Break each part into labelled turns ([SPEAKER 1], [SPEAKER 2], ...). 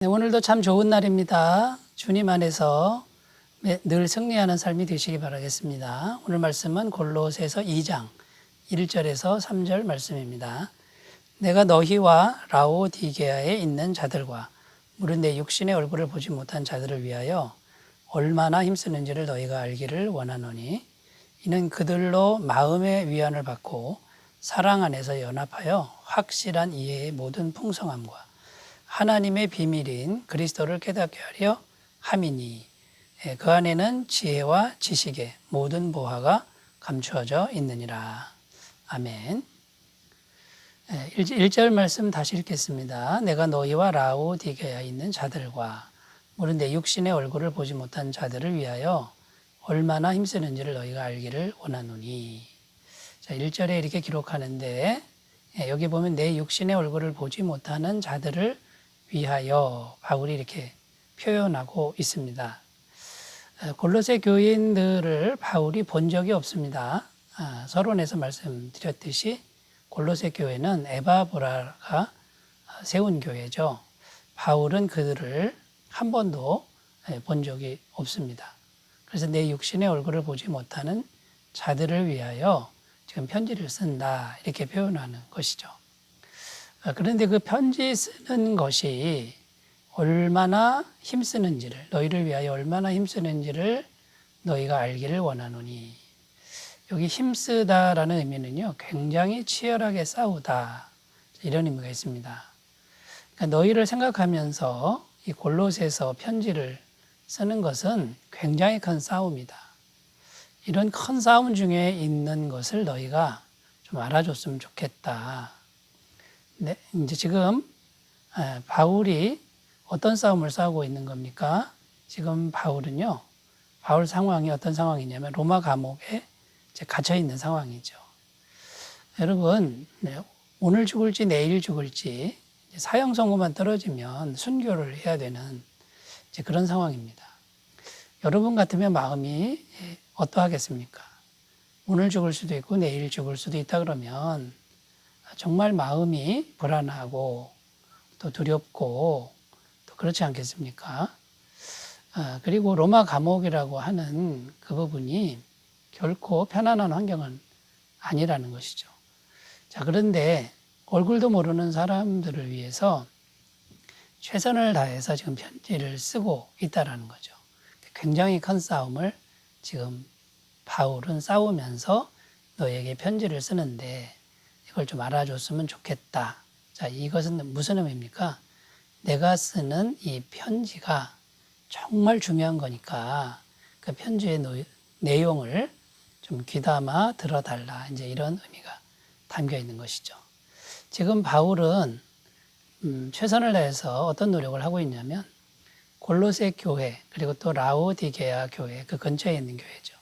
[SPEAKER 1] 네, 오늘도 참 좋은 날입니다. 주님 안에서 늘 승리하는 삶이 되시기 바라겠습니다. 오늘 말씀은 골로새서 2장 1절에서 3절 말씀입니다. 내가 너희와 라오디게아에 있는 자들과 무릇 내 육신의 얼굴을 보지 못한 자들을 위하여 얼마나 힘쓰는지를 너희가 알기를 원하노니 이는 그들로 마음의 위안을 받고 사랑 안에서 연합하여 확실한 이해의 모든 풍성함과 하나님의 비밀인 그리스도를 깨닫게 하려 함이니 그 안에는 지혜와 지식의 모든 보화가 감추어져 있느니라. 아멘. 1절 말씀 다시 읽겠습니다. 내가 너희와 라오디게아에 있는 자들과 무릇 내 육신의 얼굴을 보지 못한 자들을 위하여 얼마나 힘쓰는지를 너희가 알기를 원하노니. 자, 1절에 이렇게 기록하는데 여기 보면 내 육신의 얼굴을 보지 못하는 자들을 위하여 바울이 이렇게 표현하고 있습니다. 골로새 교인들을 바울이 본 적이 없습니다. 서론에서 말씀드렸듯이 골로새 교회는 에바브라가 세운 교회죠. 바울은 그들을 한 번도 본 적이 없습니다. 그래서 내 육신의 얼굴을 보지 못하는 자들을 위하여 지금 편지를 쓴다 이렇게 표현하는 것이죠. 그런데 그 편지 쓰는 것이 얼마나 힘쓰는지를 너희를 위하여 얼마나 힘쓰는지를 너희가 알기를 원하노니 여기 힘쓰다라는 의미는요 굉장히 치열하게 싸우다 이런 의미가 있습니다. 그러니까 너희를 생각하면서 이 골로새서 편지를 쓰는 것은 굉장히 큰 싸움이다. 이런 큰 싸움 중에 있는 것을 너희가 좀 알아줬으면 좋겠다. 네, 이제 지금 바울이 어떤 싸움을 싸우고 있는 겁니까? 지금 바울은요, 바울 상황이 어떤 상황이냐면 로마 감옥에 이제 갇혀 있는 상황이죠. 여러분, 오늘 죽을지 내일 죽을지 사형 선고만 떨어지면 순교를 해야 되는 이제 그런 상황입니다. 여러분 같으면 마음이 어떠하겠습니까? 오늘 죽을 수도 있고 내일 죽을 수도 있다 그러면 정말 마음이 불안하고 또 두렵고 또 그렇지 않겠습니까? 그리고 로마 감옥이라고 하는 그 부분이 결코 편안한 환경은 아니라는 것이죠. 자, 그런데 얼굴도 모르는 사람들을 위해서 최선을 다해서 지금 편지를 쓰고 있다라는 거죠. 굉장히 큰 싸움을 지금 바울은 싸우면서 너에게 편지를 쓰는데 이걸 좀 알아줬으면 좋겠다. 자, 이것은 무슨 의미입니까? 내가 쓰는 이 편지가 정말 중요한 거니까 그 편지의 내용을 좀 귀담아 들어달라. 이제 이런 의미가 담겨 있는 것이죠. 지금 바울은 최선을 다해서 어떤 노력을 하고 있냐면 골로새 교회 그리고 또 라오디게아 교회 그 근처에 있는 교회죠.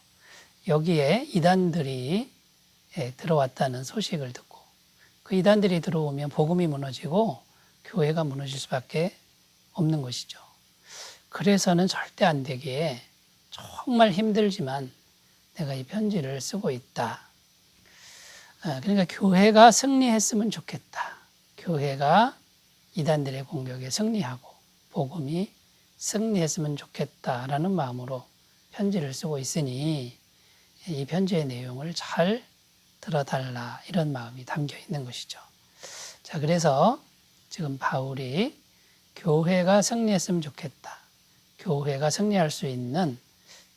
[SPEAKER 1] 여기에 이단들이 들어왔다는 소식을 듣고 그 이단들이 들어오면 복음이 무너지고 교회가 무너질 수밖에 없는 것이죠. 그래서는 절대 안 되기에 정말 힘들지만 내가 이 편지를 쓰고 있다. 그러니까 교회가 승리했으면 좋겠다. 교회가 이단들의 공격에 승리하고 복음이 승리했으면 좋겠다라는 마음으로 편지를 쓰고 있으니 이 편지의 내용을 잘 들어달라 이런 마음이 담겨 있는 것이죠. 자, 그래서 지금 바울이 교회가 승리했으면 좋겠다. 교회가 승리할 수 있는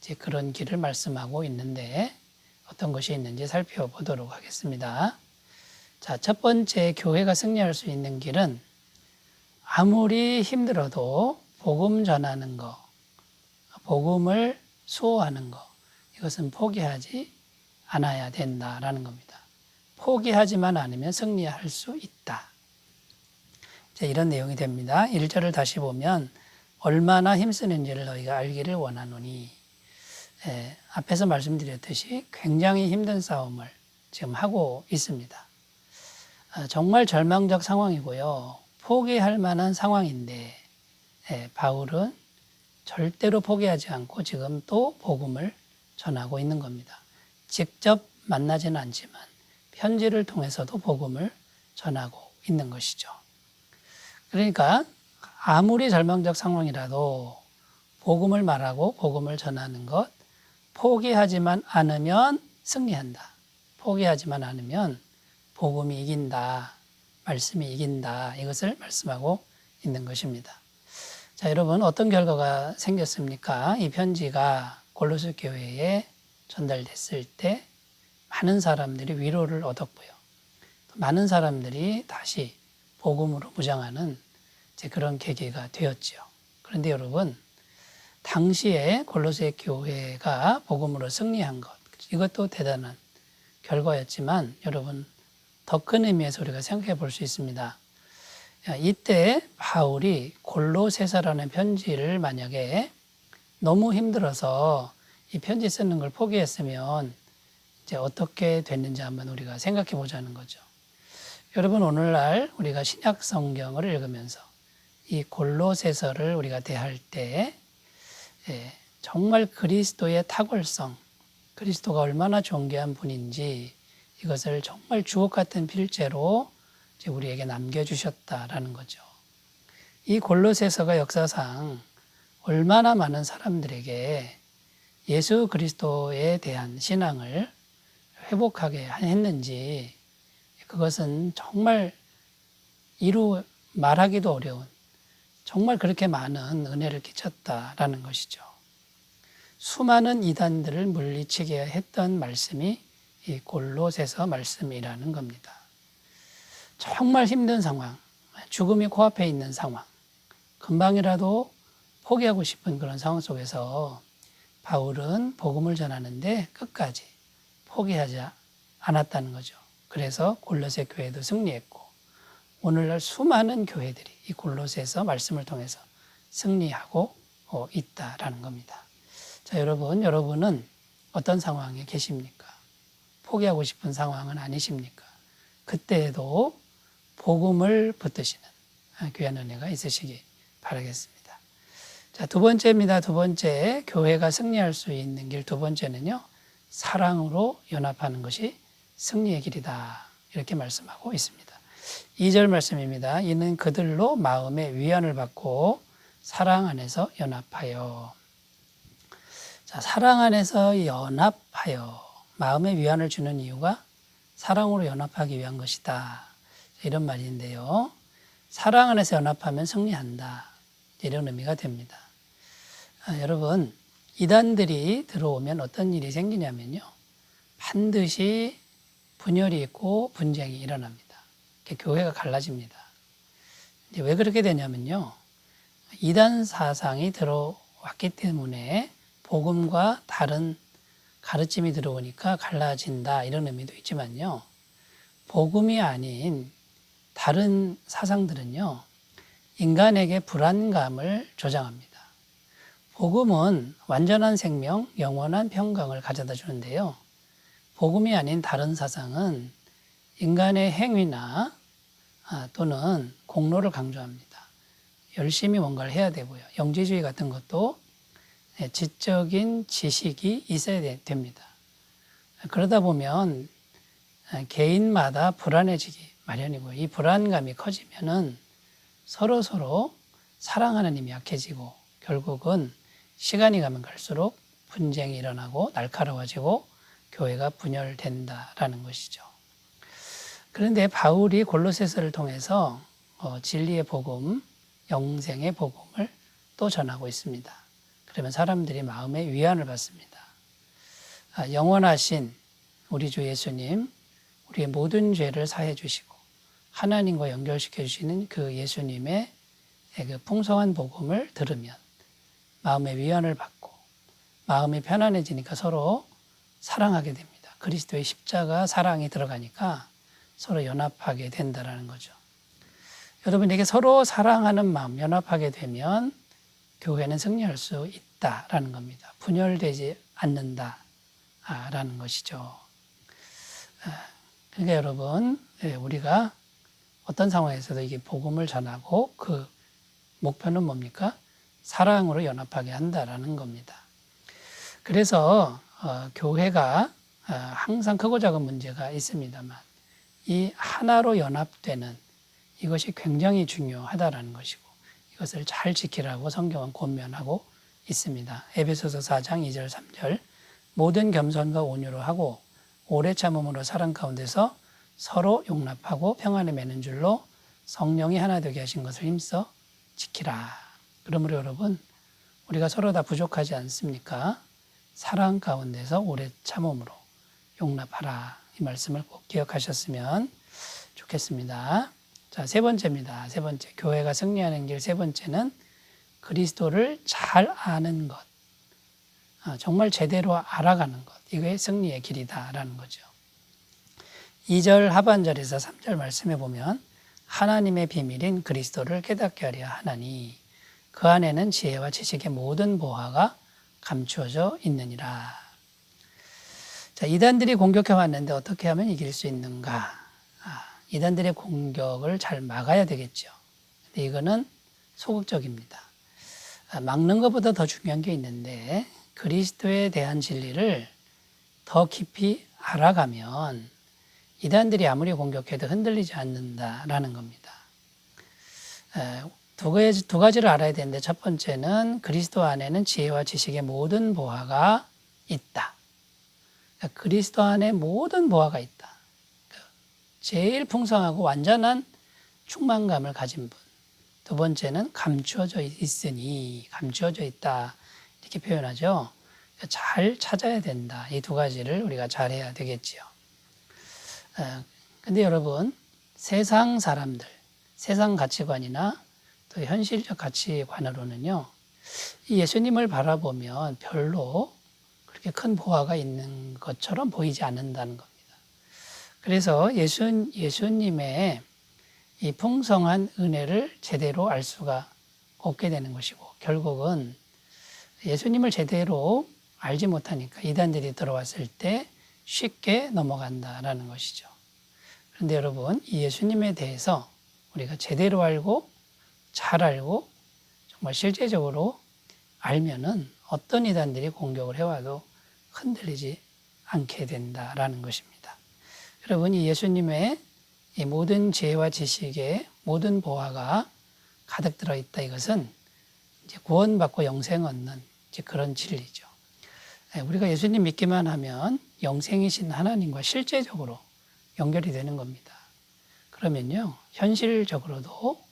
[SPEAKER 1] 이제 그런 길을 말씀하고 있는데 어떤 것이 있는지 살펴보도록 하겠습니다. 자, 첫 번째 교회가 승리할 수 있는 길은 아무리 힘들어도 복음 전하는 거, 복음을 수호하는 거 이것은 포기하지 않아야 된다라는 겁니다. 포기하지만 않으면 승리할 수 있다. 이제 이런 내용이 됩니다. 1절을 다시 보면 얼마나 힘쓰는지를 너희가 알기를 원하노니 앞에서 말씀드렸듯이 굉장히 힘든 싸움을 지금 하고 있습니다. 정말 절망적 상황이고요. 포기할 만한 상황인데 바울은 절대로 포기하지 않고 지금 또 복음을 전하고 있는 겁니다. 직접 만나지는 않지만 편지를 통해서도 복음을 전하고 있는 것이죠. 그러니까 아무리 절망적 상황이라도 복음을 말하고 복음을 전하는 것, 포기하지만 않으면 승리한다. 포기하지만 않으면 복음이 이긴다. 말씀이 이긴다. 이것을 말씀하고 있는 것입니다. 자, 여러분 어떤 결과가 생겼습니까? 이 편지가 골로새 교회에 전달됐을 때 많은 사람들이 위로를 얻었고요. 많은 사람들이 다시 복음으로 무장하는 그런 계기가 되었지요. 그런데 여러분, 당시에 골로새 교회가 복음으로 승리한 것, 이것도 대단한 결과였지만 여러분, 더 큰 의미에서 우리가 생각해 볼 수 있습니다. 이때 바울이 골로새서라는 편지를 만약에 너무 힘들어서 이 편지 쓰는 걸 포기했으면 이제 어떻게 됐는지 한번 우리가 생각해 보자는 거죠. 여러분, 오늘날 우리가 신약 성경을 읽으면서 이 골로새서를 우리가 대할 때 정말 그리스도의 탁월성, 그리스도가 얼마나 존귀한 분인지 이것을 정말 주옥 같은 필체로 우리에게 남겨주셨다라는 거죠. 이 골로새서가 역사상 얼마나 많은 사람들에게 예수 그리스도에 대한 신앙을 회복하게 했는지 그것은 정말 이루 말하기도 어려운 정말 그렇게 많은 은혜를 끼쳤다라는 것이죠. 수많은 이단들을 물리치게 했던 말씀이 이 골로새서 말씀이라는 겁니다. 정말 힘든 상황, 죽음이 코앞에 있는 상황, 금방이라도 포기하고 싶은 그런 상황 속에서 바울은 복음을 전하는데 끝까지 포기하지 않았다는 거죠. 그래서 골로새 교회도 승리했고 오늘날 수많은 교회들이 이 골로새서 말씀을 통해서 승리하고 있다라는 겁니다. 자, 여러분은 어떤 상황에 계십니까? 포기하고 싶은 상황은 아니십니까? 그때에도 복음을 붙드시는 귀한 은혜가 있으시기 바라겠습니다. 자, 두 번째입니다. 두 번째, 교회가 승리할 수 있는 길 두 번째는요, 사랑으로 연합하는 것이 승리의 길이다. 이렇게 말씀하고 있습니다. 2절 말씀입니다. 이는 그들로 마음의 위안을 받고 사랑 안에서 연합하여. 자, 사랑 안에서 연합하여. 마음의 위안을 주는 이유가 사랑으로 연합하기 위한 것이다. 이런 말인데요. 사랑 안에서 연합하면 승리한다. 이런 의미가 됩니다. 여러분, 이단들이 들어오면 어떤 일이 생기냐면요. 반드시 분열이 있고 분쟁이 일어납니다. 교회가 갈라집니다. 이제 왜 그렇게 되냐면요. 이단 사상이 들어왔기 때문에 복음과 다른 가르침이 들어오니까 갈라진다 이런 의미도 있지만요. 복음이 아닌 다른 사상들은요. 인간에게 불안감을 조장합니다. 복음은 완전한 생명, 영원한 평강을 가져다 주는데요. 복음이 아닌 다른 사상은 인간의 행위나 또는 공로를 강조합니다. 열심히 뭔가를 해야 되고요. 영지주의 같은 것도 지적인 지식이 있어야 됩니다. 그러다 보면 개인마다 불안해지기 마련이고요. 이 불안감이 커지면은 서로 사랑하는 힘이 약해지고 결국은 시간이 가면 갈수록 분쟁이 일어나고 날카로워지고 교회가 분열된다라는 것이죠. 그런데 바울이 골로새서를 통해서 진리의 복음, 영생의 복음을 또 전하고 있습니다. 그러면 사람들이 마음의 위안을 받습니다. 영원하신 우리 주 예수님, 우리의 모든 죄를 사해 주시고 하나님과 연결시켜 주시는 그 예수님의 그 풍성한 복음을 들으면 마음의 위안을 받고 마음이 편안해지니까 서로 사랑하게 됩니다. 그리스도의 십자가 사랑이 들어가니까 서로 연합하게 된다는 거죠. 여러분에게 서로 사랑하는 마음, 연합하게 되면 교회는 승리할 수 있다라는 겁니다. 분열되지 않는다라는 것이죠. 그러니까 여러분, 우리가 어떤 상황에서도 이게 복음을 전하고 그 목표는 뭡니까? 사랑으로 연합하게 한다라는 겁니다. 그래서 교회가 항상 크고 작은 문제가 있습니다만 이 하나로 연합되는 이것이 굉장히 중요하다라는 것이고 이것을 잘 지키라고 성경은 권면하고 있습니다. 에베소서 4장 2절 3절 모든 겸손과 온유로 하고 오래 참음으로 사랑 가운데서 서로 용납하고 평안에 매는 줄로 성령이 하나 되게 하신 것을 힘써 지키라. 그러므로 여러분 우리가 서로 다 부족하지 않습니까? 사랑 가운데서 오래 참음으로 용납하라. 이 말씀을 꼭 기억하셨으면 좋겠습니다. 자, 세 번째입니다. 세 번째, 교회가 승리하는 길 세 번째는 그리스도를 잘 아는 것. 정말 제대로 알아가는 것. 이게 승리의 길이다라는 거죠. 2절 하반절에서 3절 말씀해 보면 하나님의 비밀인 그리스도를 깨닫게 하려 하나니 그 안에는 지혜와 지식의 모든 보화가 감추어져 있느니라. 자, 이단들이 공격해 왔는데 어떻게 하면 이길 수 있는가? 이단들의 공격을 잘 막아야 되겠죠. 근데 이거는 소극적입니다. 막는 것보다 더 중요한 게 있는데 그리스도에 대한 진리를 더 깊이 알아가면 이단들이 아무리 공격해도 흔들리지 않는다라는 겁니다. 두 가지를 알아야 되는데 첫 번째는 그리스도 안에는 지혜와 지식의 모든 보화가 있다. 그러니까 그리스도 안에 모든 보화가 있다. 제일 풍성하고 완전한 충만감을 가진 분. 두 번째는 감추어져 있으니, 감추어져 있다. 이렇게 표현하죠. 잘 찾아야 된다. 이 두 가지를 우리가 잘해야 되겠지요. 근데 여러분, 세상 사람들, 세상 가치관이나 또 현실적 가치관으로는요, 이 예수님을 바라보면 별로 그렇게 큰 보화가 있는 것처럼 보이지 않는다는 겁니다. 그래서 예수님의 이 풍성한 은혜를 제대로 알 수가 없게 되는 것이고 결국은 예수님을 제대로 알지 못하니까 이단들이 들어왔을 때 쉽게 넘어간다라는 것이죠. 그런데 여러분 이 예수님에 대해서 우리가 제대로 알고 잘 알고 정말 실제적으로 알면은 어떤 이단들이 공격을 해와도 흔들리지 않게 된다라는 것입니다. 여러분, 이 예수님의 이 모든 지혜와 지식의 모든 보화가 가득 들어있다. 이것은 이제 구원받고 영생 얻는 이제 그런 진리죠. 우리가 예수님 믿기만 하면 영생이신 하나님과 실제적으로 연결이 되는 겁니다. 그러면요, 현실적으로도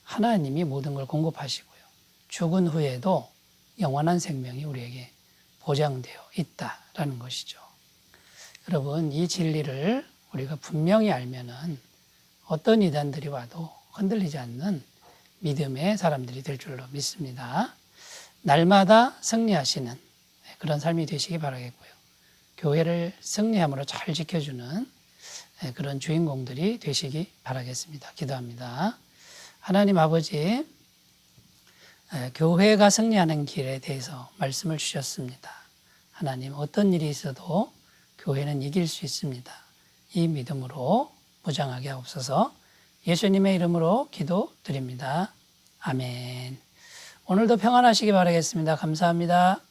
[SPEAKER 1] 하나님이 모든 걸 공급하시고요. 죽은 후에도 영원한 생명이 우리에게 보장되어 있다라는 것이죠. 여러분, 이 진리를 우리가 분명히 알면은 어떤 이단들이 와도 흔들리지 않는 믿음의 사람들이 될 줄로 믿습니다. 날마다 승리하시는 그런 삶이 되시기 바라겠고요. 교회를 승리함으로 잘 지켜주는 그런 주인공들이 되시기 바라겠습니다. 기도합니다. 하나님 아버지, 교회가 승리하는 길에 대해서 말씀을 주셨습니다. 하나님, 어떤 일이 있어도 교회는 이길 수 있습니다. 이 믿음으로 무장하게 하옵소서. 예수님의 이름으로 기도드립니다. 아멘. 오늘도 평안하시기 바라겠습니다. 감사합니다.